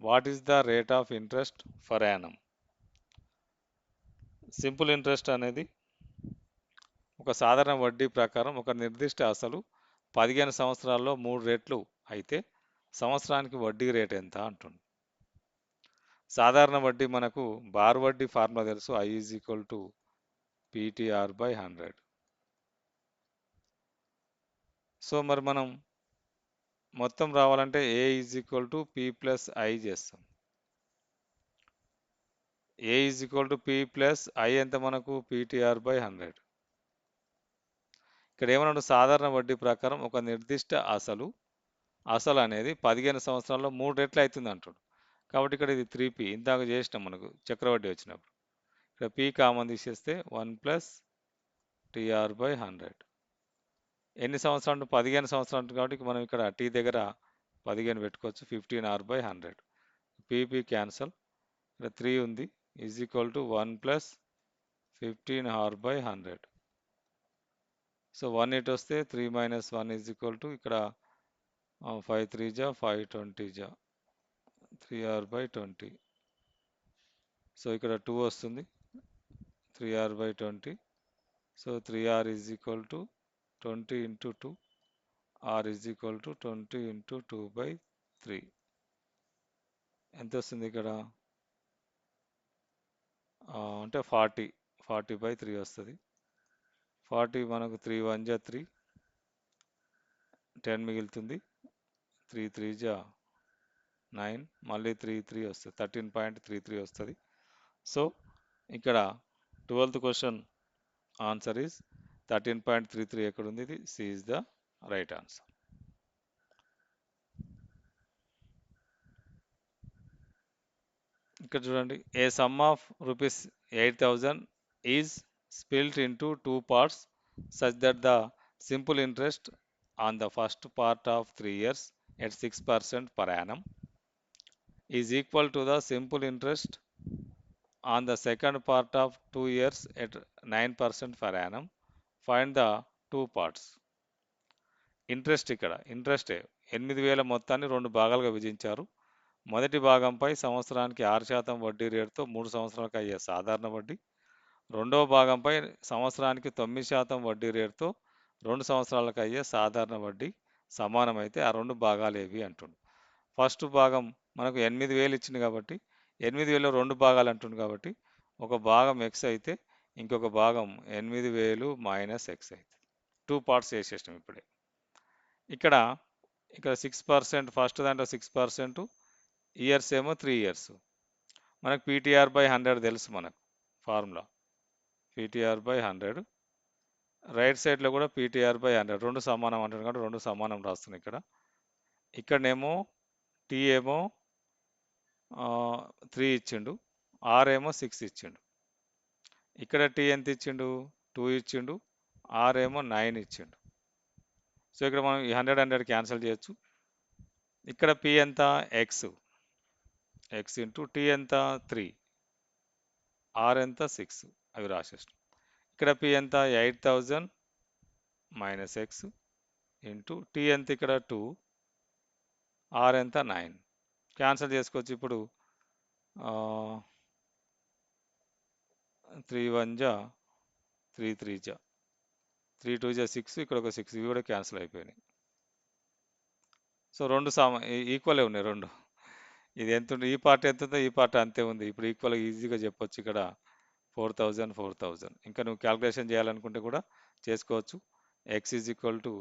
what is the rate of interest per annum? Simple interest అనేది ఒక సాధారణ వడ్డీ ప్రకారం ఒక నిర్దిష్ట అసలు 15 సంవత్సరాల్లో 3 రెట్లు అయితే సంవత్సరానికి వడ్డీ రేట్ ఎంత అంటుంది. సాధారణ వడ్డీ మనకు బార్ వడ్డీ ఫార్ములా తెలుసు, I is equal to PTR/100. So మరి మనం మొత్తం రావాలంటే A is equal to P plus I చేస్తాం. A is equal to P plus I ఎంత మనకు PTR/100. ఇక్కడ ఏమన్నాడు, సాధారణ వడ్డీ ప్రకారం ఒక నిర్దిష్ట అసలు అనేది 15 సంవత్సరాల్లో 3 రెట్లు అవుతుంది అంటాడు. కాబట్టి ఇక్కడ ఇది 3P ఇందాక చేసినాం మనకు చక్రవడ్డీ వచ్చినప్పుడు. ఇక్కడ P కామన్ తీసేస్తే 1 ప్లస్ TR/100. ఎన్ని సంవత్సరాలు, 15 సంవత్సరాలు కాబట్టి మనం ఇక్కడ T దగ్గర 15 పెట్టుకోవచ్చు. 15R/100. PP cancel. ఇక్కడ 3 ఉంది, is equal to 1 plus 15R/100. So 1 ఇటు వస్తే 3 మైనస్ 1 ఈజ్ ఈక్వల్ టు ఇక్కడ 5 3 జా 5 20 జా 3R/20. సో ఇక్కడ 2 వస్తుంది, 3R/20. So 3R is equal to 20 into 2. R is equal to 20 into 2/3. ఎంత వస్తుంది ఇక్కడ అంటే 40/3 వస్తుంది. 40 మనకు 3 1 జా 3, 10 మిగులుతుంది. 3 3 జా 9, మళ్ళీ 3 3 వస్తుంది, 13.33 వస్తుంది. సో ఇక్కడ 12th క్వశ్చన్ ఆన్సర్ ఈజ్ 13.33. ఎక్కడ ఉంది, ఇది C is the right answer. ఇక్కడ చూడండి, a sum of ₹8,000 is split into 2 parts such that the simple interest on the first part of 3 years at 6% per annum is equal to the simple interest on the second part of 2 years at 9% per annum. Find the 2 parts. Interest, ఇక్కడ ఇంట్రెస్టే 8,000 మొత్తాన్ని 2 భాగాలుగా విభజించారు. మొదటి భాగంపై సంవత్సరానికి 6% వడ్డీ రేటుతో 3 సంవత్సరాలకు అయ్యే సాధారణ వడ్డీ, రెండవ భాగంపై సంవత్సరానికి 9% వడ్డీ రేటుతో 2 సంవత్సరాలకు అయ్యే సాధారణ వడ్డీ సమానమైతే ఆ 2 భాగాలు ఏవి అంటుండు. ఫస్ట్ భాగం మనకు 8,000 ఇచ్చింది కాబట్టి 8,000లో 2 భాగాలు అంటుండు కాబట్టి ఒక భాగం ఎక్స్ అయితే ఇంకొక భాగం 8,000 మైనస్ ఎక్స్ అయితే 2 పార్ట్స్ చేసేసినాం ఇప్పుడే. ఇక్కడ 6% ఫస్ట్ దాంట్లో 6%, ఇయర్స్ ఏమో 3 ఇయర్స్. మనకు పీటీఆర్ బై 100 తెలుసు మనకు ఫార్ములా. పీటీఆర్ బై 100, రైట్ సైడ్లో కూడా పీటీఆర్ బై 100 రెండు సమానం అంటాడు కాబట్టి రెండు సమానం రాస్తున్నాయి ఇక్కడ. ఇక్కడనేమో టీ ఏమో 3 ఇచ్చిండు, ఆర్ ఏమో 6 ఇచ్చిండు. ఇక్కడ టీ ఎంత ఇచ్చిండు, 2 ఇచ్చిండు, ఆర్ ఏమో 9 ఇచ్చిండు. సో ఇక్కడ మనం ఈ 100 క్యాన్సిల్ చేయొచ్చు. ఇక్కడ పి ఎంత, ఎక్స్, ఎక్స్ ఇంటూ టీ ఎంత 3, ఆర్ ఎంత 6, అవి రాసేస్తాం. ఇక్కడ పి ఎంత 8,000 మైనస్ ఎక్స్ ఇంటూ టీ ఎంత ఇక్కడ 2, ఆర్ ఎంత 9. క్యాన్సిల్ చేసుకోవచ్చు ఇప్పుడు. 3 1 జా 3 3 జా 3 2 జా 6, ఇక్కడ ఒక 6, ఇవి కూడా క్యాన్సిల్ అయిపోయినాయి. సో రెండు ఈక్వలే ఉన్నాయి రెండు. ఇది ఎంత ఉంది, ఈ పార్ట్ ఎంత ఉందో ఈ పార్ట్ అంతే ఉంది. ఇప్పుడు ఈక్వల్గా ఈజీగా చెప్పొచ్చు ఇక్కడ 4,000 4,000. ఇంకా నువ్వు క్యాల్కులేషన్ చేయాలనుకుంటే కూడా చేసుకోవచ్చు. X is equal to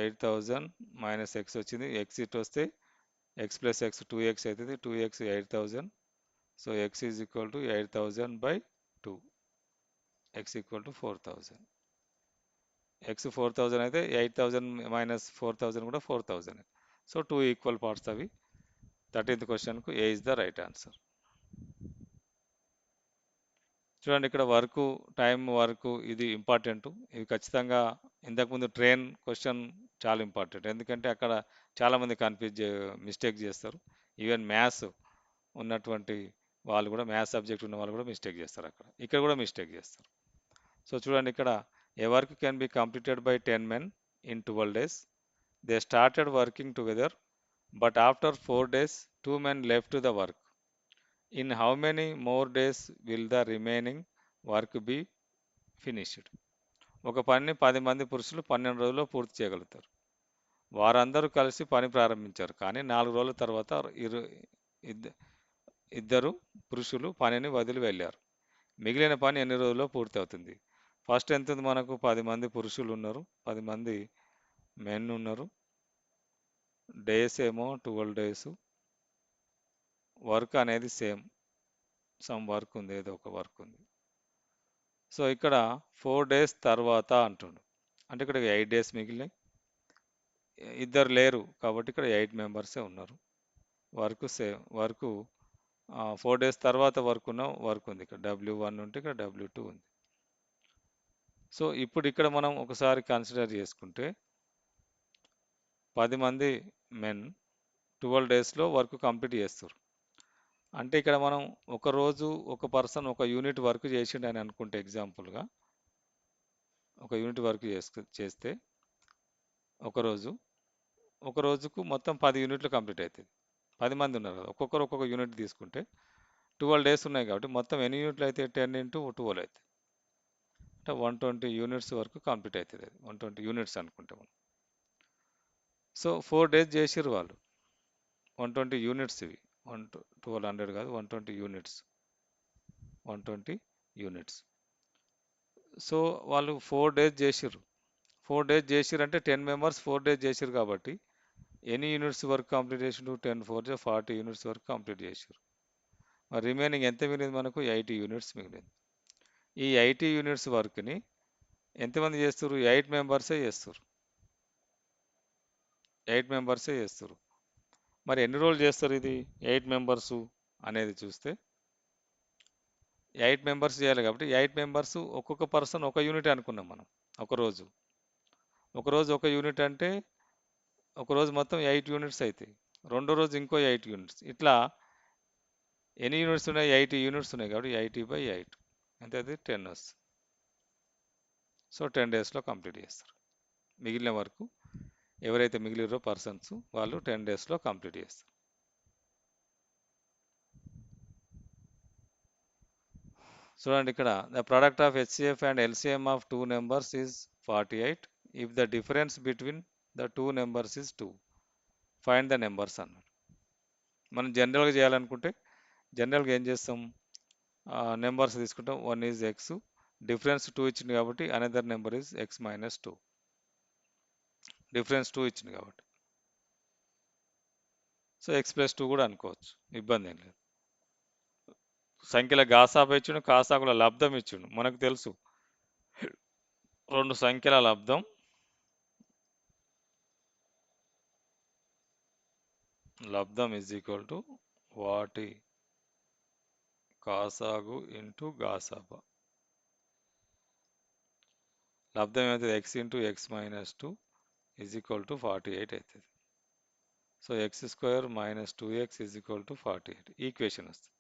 8,000 minus X వచ్చింది. ఎక్స్ ఇటు వస్తే ఎక్స్ ప్లస్ ఎక్స్ 2x అవుతుంది, 2x 8,000. So X is equal to 8,000 by 2, X equal to 4,000. X 4,000 అయితే 8,000 మైనస్ 4,000 కూడా 4,000. సో 2 ఈక్వల్ పార్ట్స్ అవి. 13th క్వశ్చన్కు A is the right answer. చూడండి ఇక్కడ వర్క్, టైం, వర్క్ ఇది ఇంపార్టెంట్. ఇది ఖచ్చితంగా ఇంతకుముందు ట్రైన్ క్వశ్చన్ చాలా ఇంపార్టెంట్. ఎందుకంటే అక్కడ చాలామంది మిస్టేక్ చేస్తారు. ఈవెన్ మ్యాథ్స్ ఉన్నటువంటి వాళ్ళు కూడా, మ్యాథ్స్ సబ్జెక్ట్ ఉన్న వాళ్ళు కూడా మిస్టేక్ చేస్తారు ఇక్కడ కూడా మిస్టేక్ చేస్తారు. సో చూడండి ఇక్కడ a work can be completed by 10 men in 12 days. They started working together, but after 4 days 2 men left the work. In how many more days will the remaining work be finished? ఒక పనిని 10 మంది పురుషులు 12 రోజుల్లో పూర్తి చేయగలుగుతారు. వారందరూ కలిసి పని ప్రారంభించారు, కానీ 4 రోజుల తర్వాత ఇద్దరు పురుషులు పనిని వదిలి వెళ్ళారు. మిగిలిన పని ఎన్ని రోజుల్లో పూర్తి అవుతుంది? ఫస్ట్ ఎంత ఉంది మనకు, 10 మంది పురుషులు ఉన్నారు, 10 మంది మెన్ ఉన్నారు, డేస్ ఏమో 12 days, వర్క్ అనేది సేమ్, సమ్ వర్క్ ఉంది, ఏదో ఒక వర్క్ ఉంది. సో ఇక్కడ 4 days తర్వాత అంటుండు, అంటే ఇక్కడ 8 days మిగిలినాయి, ఇద్దరు లేరు కాబట్టి ఇక్కడ 8 మెంబర్సే ఉన్నారు. వర్క్ సేమ్, వర్క్ 4 days తర్వాత వర్క్ ఉంది, ఇక్కడ W1 ఉంటే ఇక్కడ W2 ఉంది. సో ఇప్పుడు ఇక్కడ మనం ఒకసారి కన్సిడర్ చేసుకుంటే 10 మంది మెన్ 12 daysలో వర్క్ కంప్లీట్ చేస్తారు. అంటే ఇక్కడ మనం ఒక రోజు ఒక పర్సన్ ఒక యూనిట్ వర్క్ చేసిండు అని అనుకుంటే, ఎగ్జాంపుల్గా ఒక యూనిట్ వర్క్ చేస్తే ఒక రోజుకు మొత్తం 10 యూనిట్లు కంప్లీట్ అవుతుంది. 10 మంది ఉన్నారు కదా, ఒక్కొక్కరు ఒక్కొక్క యూనిట్ తీసుకుంటే 12 days ఉన్నాయి కాబట్టి మొత్తం ఎన్ని యూనిట్లు అయితే 10 into 12 అవుతుంది, అంటే 120 యూనిట్స్ వరకు కంప్లీట్ అవుతుంది. అది 120 యూనిట్స్ అనుకుంటే మనం. సో 4 days చేసిర్రు వాళ్ళు, 120 యూనిట్స్ ఇవి, 1200 కాదు 120 యూనిట్స్, 120 యూనిట్స్. సో వాళ్ళు 4 days చేసిర్రు, 4 days చేసిర్రు అంటే 10 members 4 days చేసిర్రు కాబట్టి ఎన్ని యూనిట్స్ వర్క్ కంప్లీట్ చేసిండు, 10 4 40 యూనిట్స్ వరకు కంప్లీట్ చేసిర్రు. మరి రిమైనింగ్ ఎంత మిగిలింది మనకు, 80 యూనిట్స్ మిగిలింది. ఈ 80 యూనిట్స్ వర్క్ని ఎంతమంది చేస్తారు, 8 మెంబర్సే చేస్తారు, 8 మెంబర్సే చేస్తారు. మరి ఎన్ని రోజులు చేస్తారు ఇది 8 మెంబర్సు అనేది చూస్తే, 8 మెంబర్స్ చేయాలి కాబట్టి 8 మెంబర్స్ ఒక్కొక్క పర్సన్ ఒక యూనిట్ అనుకున్నాం మనం. ఒకరోజు ఒక యూనిట్ అంటే ఒక రోజు మొత్తం 8 యూనిట్స్ అవుతాయి, రెండో రోజు ఇంకో 8 యూనిట్స్, ఇట్లా ఎన్ని యూనిట్స్ ఉన్నాయి, 80 యూనిట్స్ ఉన్నాయి కాబట్టి 80/8 ఎంత అది 10 వస్తుంది. సో 10 daysలో కంప్లీట్ చేస్తారు. మిగిలిన వరకు ఎవరైతే మిగిలిరో పర్సన్స్ వాళ్ళు 10 daysలో కంప్లీట్ చేస్తారు. చూడండి ఇక్కడ the product of HCF and LCM of two numbers is 48 if the difference between the two numbers is 2 find the numbers అన్నాడు. మనం జనరల్గా చేయాలనుకుంటే జనరల్గా ఏం చేస్తాం, నెంబర్స్ తీసుకుంటాం. వన్ ఈజ్ ఎక్స్, డిఫరెన్స్ 2 ఇచ్చింది కాబట్టి another number is X minus 2, difference 2 ఇచ్చింది కాబట్టి. సో ఎక్స్ ప్లస్ 2 కూడా అనుకోవచ్చు, ఇబ్బంది ఏం లేదు. సంఖ్యల గాసాబా ఇచ్చిండు, కాసాకుల లబ్ధం ఇచ్చిండు. మనకు తెలుసు రెండు సంఖ్యల లబ్ధం ఈజ్ ఈక్వల్ టు వాటి కాసాగు ఇంటూ గాసాబా. లబ్ధం ఏమవుతుంది, x into x minus 2 is equal to 48 అవుతుంది. So x square minus 2x is equal to 48 equation వస్తుంది.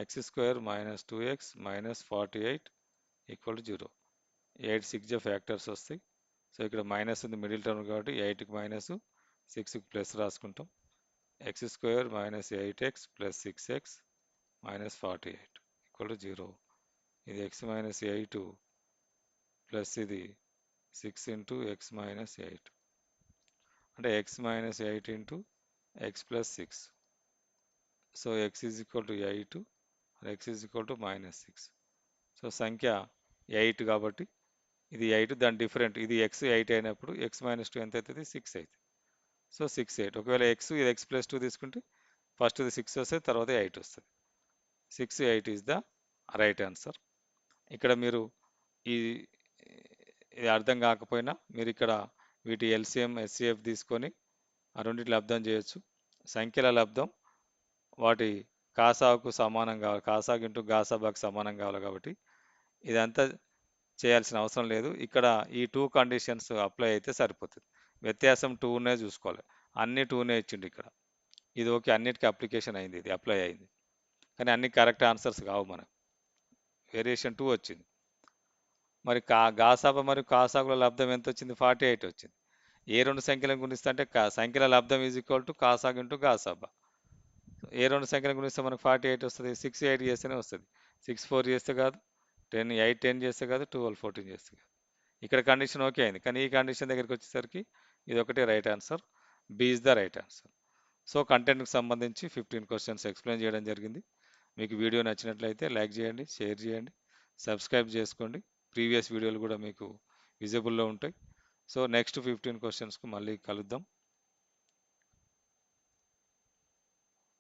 X square minus 2x minus 48 equal to 0. 8 6 factors వస్తాయి. సో ఇక్కడ మైనస్ ఉంది మిడిల్ టర్మ్ కాబట్టి 8కి మైనస్ 6కి ప్లస్ రాసుకుంటాం. X square minus 8x plus 6x minus 48 equal to 0. ఇది X minus 8 plus ఇది 6 ఇంటూ ఎక్స్ మైనస్ 8 అంటే X minus 8 into X plus 6. So X is equal to 8, X is equal to minus 6. So సంఖ్య 8 కాబట్టి ఇది 8, దాని different ఇది X 8 అయినప్పుడు X minus 2 ఎంత అవుతుంది, 6 అవుతుంది. సో 6 8. ఒకవేళ ఎక్స్ ఇది ఎక్స్ ప్లస్ 2 తీసుకుంటే ఫస్ట్ ఇది 6 వస్తుంది, తర్వాత 8 వస్తుంది. 6 8 ఈజ్ ద రైట్ ఆన్సర్. ఇక్కడ మీరు ఈ ఇది అర్థం కాకపోయినా మీరు ఇక్కడ వీటి ఎల్సిఎం ఎస్సిఎఫ్ తీసుకొని ఆ రెండింటి లబ్ధం చేయొచ్చు. సంఖ్యల లబ్ధం వాటి కాసాకు సమానం కావాలి, కాసాగు ఇంటూ గాసాబాకు సమానం కావాలి కాబట్టి ఇదంతా చేయాల్సిన అవసరం లేదు. ఇక్కడ ఈ 2 కండిషన్స్ అప్లై అయితే సరిపోతుంది. వ్యత్యాసం 2నే చూసుకోవాలి. అన్ని 2నే ఇచ్చిండు ఇక్కడ. ఇది ఓకే, అన్నిటికీ అప్లికేషన్ అయింది, ఇది అప్లై అయింది. కానీ అన్ని కరెక్ట్ ఆన్సర్స్ కావు మనకు, వేరియేషన్ 2 వచ్చింది. మరి గాసాబా మరియు కాసాగుల లబ్ధం ఎంత వచ్చింది, 48 వచ్చింది. ఏ రెండు సంఖ్యలను గుణిస్తే అంటే సంఖ్యల లబ్ధం ఈజ్ ఈక్వల్ టు కాసాగు ఇంటూ గాసాబా. ఏ రెండు సంఖ్యలను గుణిస్తే మనకు 48 వస్తుంది, 6 8 చేస్తేనే వస్తుంది. 6 4 చేస్తే కాదు, 10 8 10 చేస్తే కాదు, 12 14 చేస్తే కాదు. ఇక్కడ కండిషన్ ఓకే అయింది, కానీ ఈ కండిషన్ దగ్గరికి వచ్చేసరికి ఇది ఒకటే right answer, B is the right answer. So కంటెంట్కి సంబంధించి 15 క్వశ్చన్స్ ఎక్స్ప్లెయిన్ చేయడం జరిగింది. మీకు వీడియో నచ్చినట్లయితే లైక్ చేయండి, షేర్ చేయండి, సబ్స్క్రైబ్ చేసుకోండి. ప్రీవియస్ వీడియోలు కూడా మీకు విజిబుల్లో ఉంటాయి. సో నెక్స్ట్ 15 క్వశ్చన్స్కు మళ్ళీ కలుద్దాం.